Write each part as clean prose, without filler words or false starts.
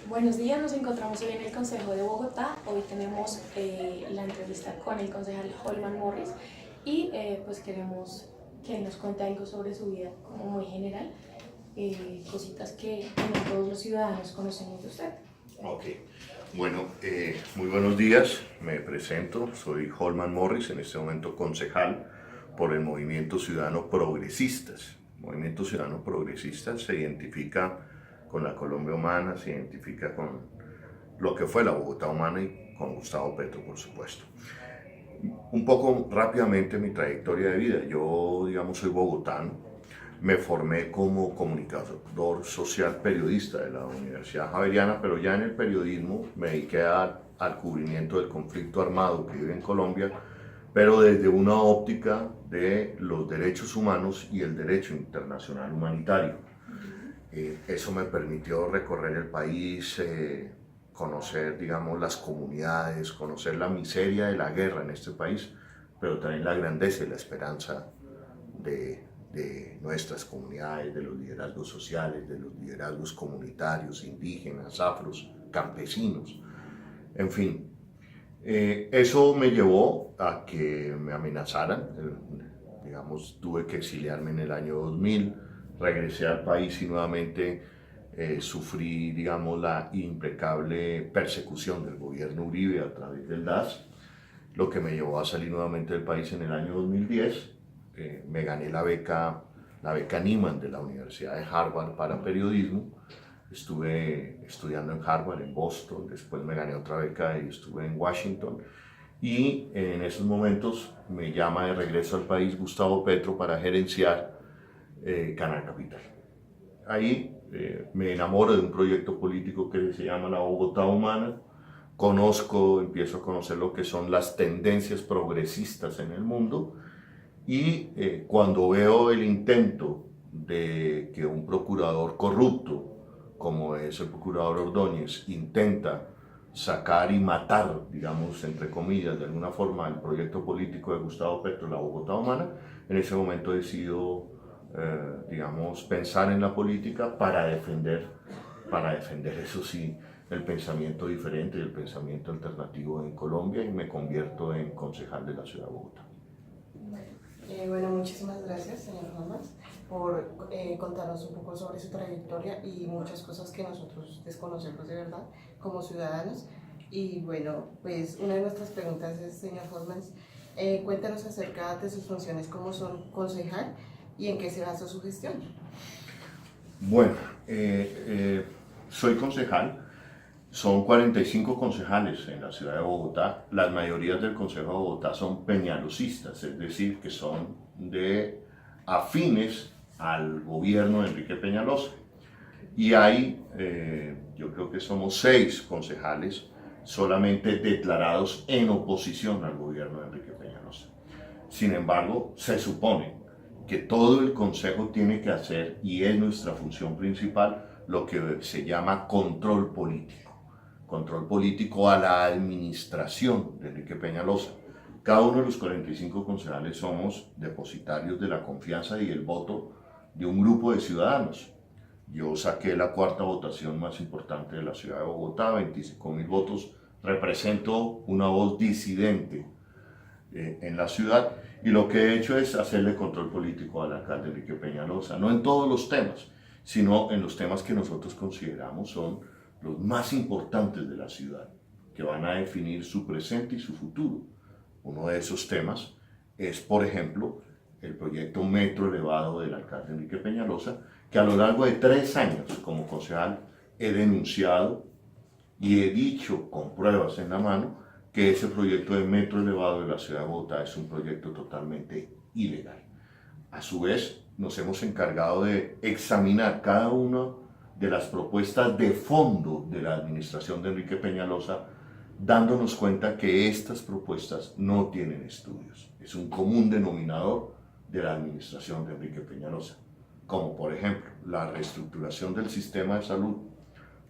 Buenos días, nos encontramos hoy en el Consejo de Bogotá. Hoy tenemos la entrevista con el concejal Holman Morris y pues queremos que él nos cuente algo sobre su vida como muy general, cositas que no todos los ciudadanos conocemos de usted. Ok, bueno, muy buenos días, me presento, soy Holman Morris, en este momento concejal por el Movimiento Ciudadano Progresistas. El Movimiento Ciudadano Progresistas se identifica con la Colombia humana, se identifica con lo que fue la Bogotá humana y con Gustavo Petro, por supuesto. Un poco rápidamente mi trayectoria de vida, yo digamos soy bogotano, me formé como comunicador social periodista de la Universidad Javeriana, pero ya en el periodismo me dediqué al cubrimiento del conflicto armado que vive en Colombia, pero desde una óptica de los derechos humanos y el derecho internacional humanitario. Eso me permitió recorrer el país, conocer, digamos, las comunidades, conocer la miseria de la guerra en este país, pero también la grandeza y la esperanza de nuestras comunidades, de los liderazgos sociales, de los liderazgos comunitarios, indígenas, afros, campesinos, en fin. Eso me llevó a que me amenazaran, digamos, tuve que exiliarme en el año 2000, regresé al país y nuevamente sufrí, digamos, la impecable persecución del gobierno Uribe a través del DAS, lo que me llevó a salir nuevamente del país en el año 2010. Me gané la beca Nieman de la Universidad de Harvard para periodismo. Estuve estudiando en Harvard, en Boston, después me gané otra beca y estuve en Washington. Y en esos momentos me llama de regreso al país Gustavo Petro para gerenciar Canal Capital. Ahí me enamoro de un proyecto político que se llama la Bogotá Humana. Empiezo a conocer lo que son las tendencias progresistas en el mundo y cuando veo el intento de que un procurador corrupto, como es el procurador Ordóñez, intenta sacar y matar, digamos, entre comillas, de alguna forma, el proyecto político de Gustavo Petro, la Bogotá Humana, en ese momento decido, digamos, pensar en la política para defender, eso sí, el pensamiento diferente y el pensamiento alternativo en Colombia y me convierto en concejal de la ciudad de Bogotá. Bueno, muchísimas gracias, señor Holmes, por contarnos un poco sobre su trayectoria y muchas cosas que nosotros desconocemos de verdad como ciudadanos. Y bueno, pues una de nuestras preguntas es, señor Holmes, cuéntanos acerca de sus funciones como son concejal y en qué se basa su gestión. Bueno, soy concejal. Son 45 concejales en la ciudad de Bogotá. Las mayorías del Consejo de Bogotá son peñalosistas, es decir, que son afines al gobierno de Enrique Peñalosa. Y hay, yo creo que somos 6 concejales solamente declarados en oposición al gobierno de Enrique Peñalosa. Sin embargo, se supone que todo el Consejo tiene que hacer, y es nuestra función principal, lo que se llama control político a la administración de Enrique Peñalosa. Cada uno de los 45 concejales somos depositarios de la confianza y el voto de un grupo de ciudadanos. Yo saqué la 4ª votación más importante de la ciudad de Bogotá, 25.000 votos, represento una voz disidente en la ciudad y lo que he hecho es hacerle control político al alcalde Enrique Peñalosa, no en todos los temas, sino en los temas que nosotros consideramos son los más importantes de la ciudad, que van a definir su presente y su futuro. Uno de esos temas es, por ejemplo, el proyecto Metro Elevado del alcalde Enrique Peñalosa, que a lo largo de 3 años como concejal he denunciado y he dicho con pruebas en la mano que ese proyecto de Metro Elevado de la ciudad de Bogotá es un proyecto totalmente ilegal. A su vez, nos hemos encargado de examinar cada uno de las propuestas de fondo de la administración de Enrique Peñalosa, dándonos cuenta que estas propuestas no tienen estudios. Es un común denominador de la administración de Enrique Peñalosa, como por ejemplo la reestructuración del sistema de salud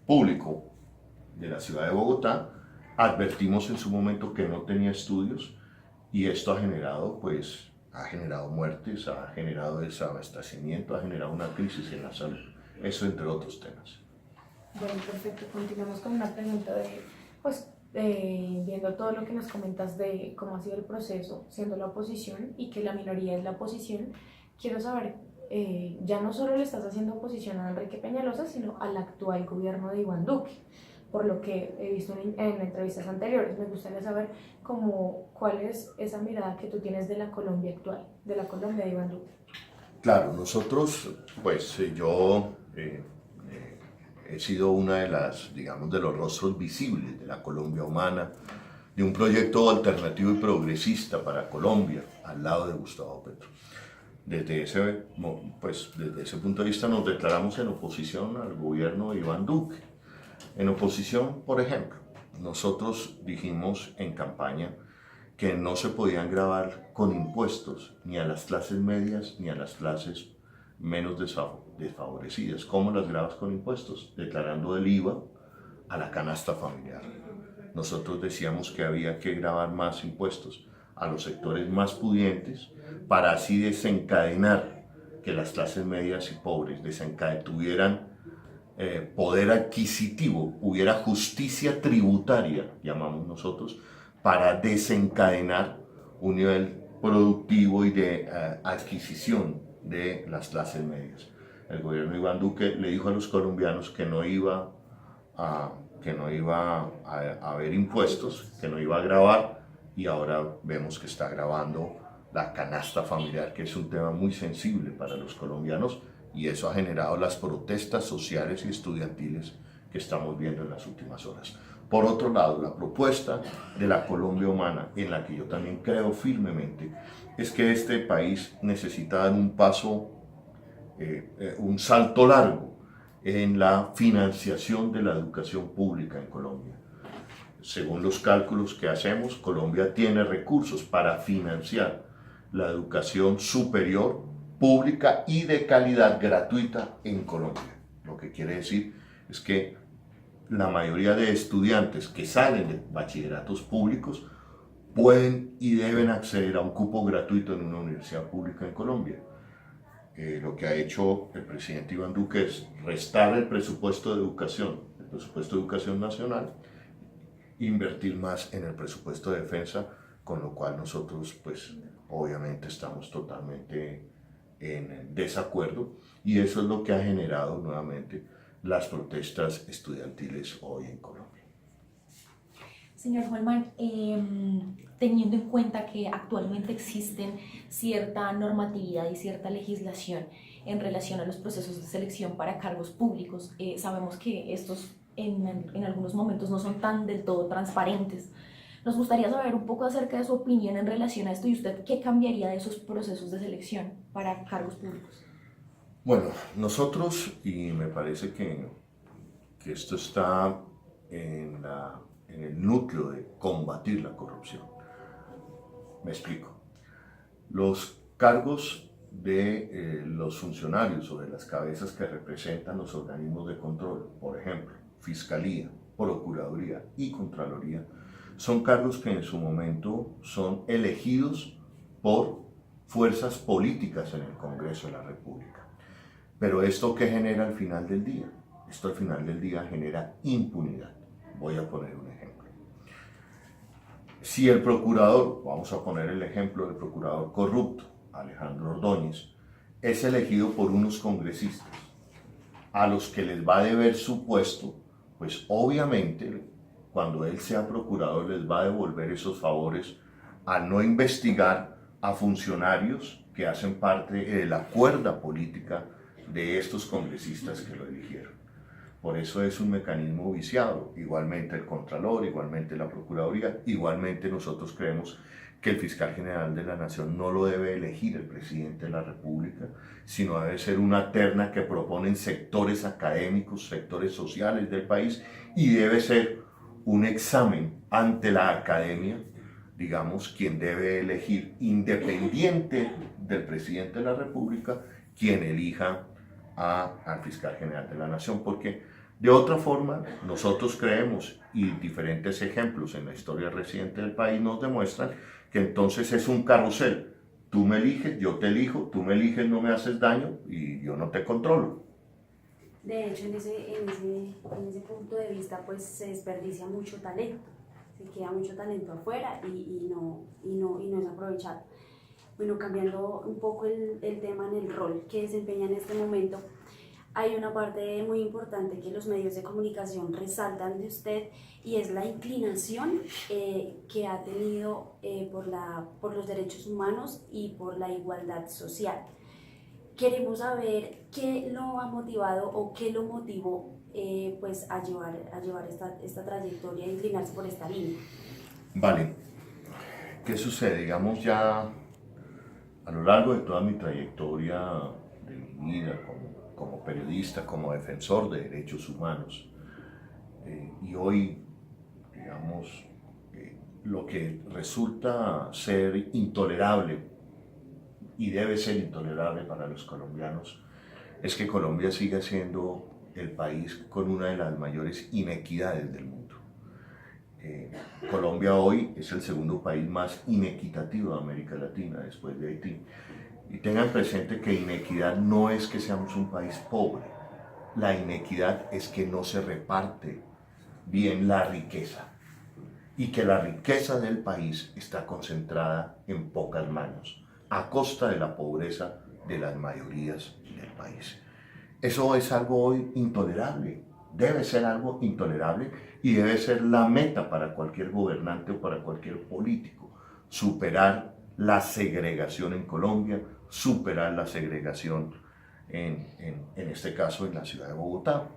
público de la ciudad de Bogotá. Advertimos en su momento que no tenía estudios y esto ha generado muertes, ha generado desabastecimiento, ha generado una crisis en la salud. Eso entre otros temas. Bueno, perfecto. Continuamos con una pregunta pues, viendo todo lo que nos comentas de cómo ha sido el proceso, siendo la oposición y que la minoría es la oposición, quiero saber, ya no solo le estás haciendo oposición a Enrique Peñalosa, sino al actual gobierno de Iván Duque, por lo que he visto en entrevistas anteriores. Me gustaría saber cuál es esa mirada que tú tienes de la Colombia actual, de la Colombia de Iván Duque. Claro, nosotros, yo he sido una de digamos, de los rostros visibles de la Colombia humana, de un proyecto alternativo y progresista para Colombia, al lado de Gustavo Petro. Desde ese punto de vista nos declaramos en oposición al gobierno de Iván Duque. En oposición, por ejemplo, nosotros dijimos en campaña que no se podían gravar con impuestos ni a las clases medias ni a las clases menos desfavorecidas. ¿Cómo las grabas con impuestos? Declarando el IVA a la canasta familiar. Nosotros decíamos que había que gravar más impuestos a los sectores más pudientes para así desencadenar que las clases medias y pobres tuvieran poder adquisitivo, hubiera justicia tributaria, llamamos nosotros, para desencadenar un nivel productivo y de adquisición de las clases medias. El gobierno de Iván Duque le dijo a los colombianos que no iba a haber impuestos, que no iba a gravar, y ahora vemos que está gravando la canasta familiar, que es un tema muy sensible para los colombianos, y eso ha generado las protestas sociales y estudiantiles que estamos viendo en las últimas horas. Por otro lado, la propuesta de la Colombia humana, en la que yo también creo firmemente, es que este país necesita dar un paso, un salto largo en la financiación de la educación pública en Colombia. Según los cálculos que hacemos, Colombia tiene recursos para financiar la educación superior, pública y de calidad gratuita en Colombia. Lo que quiere decir es que la mayoría de estudiantes que salen de bachilleratos públicos pueden y deben acceder a un cupo gratuito en una universidad pública en Colombia. Lo que ha hecho el presidente Iván Duque es restar el presupuesto de educación nacional, invertir más en el presupuesto de defensa, con lo cual nosotros pues obviamente estamos totalmente en desacuerdo, y eso es lo que ha generado nuevamente las protestas estudiantiles hoy en Colombia. Señor Holman, teniendo en cuenta que actualmente existen cierta normatividad y cierta legislación en relación a los procesos de selección para cargos públicos, sabemos que estos en algunos momentos no son tan del todo transparentes. Nos gustaría saber un poco acerca de su opinión en relación a esto, y usted qué cambiaría de esos procesos de selección para cargos públicos. Bueno, nosotros, y me parece que esto está en el núcleo de combatir la corrupción. Me explico. Los cargos de los funcionarios o de las cabezas que representan los organismos de control, por ejemplo, Fiscalía, Procuraduría y Contraloría, son cargos que en su momento son elegidos por fuerzas políticas en el Congreso de la República. Pero ¿esto qué genera al final del día? Esto al final del día genera impunidad. Voy a poner un ejemplo. Si el procurador, vamos a poner el ejemplo del procurador corrupto, Alejandro Ordóñez, es elegido por unos congresistas a los que les va a deber su puesto, pues obviamente cuando él sea procurador les va a devolver esos favores al no investigar a funcionarios que hacen parte de la cuerda política de estos congresistas que lo eligieron. Por eso es un mecanismo viciado. Igualmente el Contralor, igualmente la Procuraduría, igualmente nosotros creemos que el fiscal general de la Nación no lo debe elegir el presidente de la República, sino debe ser una terna que proponen sectores académicos, sectores sociales del país, y debe ser un examen ante la academia, digamos, quien debe elegir, independiente del presidente de la República, quien elija al fiscal general de la Nación, porque de otra forma nosotros creemos, y diferentes ejemplos en la historia reciente del país nos demuestran, que entonces es un carrusel. Tú me eliges, yo te elijo, tú me eliges, no me haces daño y yo no te controlo. De hecho, en ese punto de vista, pues se desperdicia mucho talento, se queda mucho talento afuera y no es aprovechado. Bueno, cambiando un poco el tema en el rol que desempeña en este momento, hay una parte muy importante que los medios de comunicación resaltan de usted y es la inclinación que ha tenido por los derechos humanos y por la igualdad social. Queremos saber qué lo ha motivado o qué lo motivó pues a llevar esta trayectoria e inclinarse por esta línea. Vale, ¿qué sucede? Digamos ya a lo largo de toda mi trayectoria de mi vida como periodista, como defensor de derechos humanos, y hoy, digamos, lo que resulta ser intolerable y debe ser intolerable para los colombianos es que Colombia siga siendo el país con una de las mayores inequidades del mundo. Colombia hoy es el segundo país más inequitativo de América Latina después de Haití. Y tengan presente que inequidad no es que seamos un país pobre, la inequidad es que no se reparte bien la riqueza y que la riqueza del país está concentrada en pocas manos, a costa de la pobreza de las mayorías del país. Eso es algo hoy intolerable, debe ser algo intolerable y debe ser la meta para cualquier gobernante o para cualquier político, superar la segregación en Colombia, superar la segregación en este caso en la ciudad de Bogotá.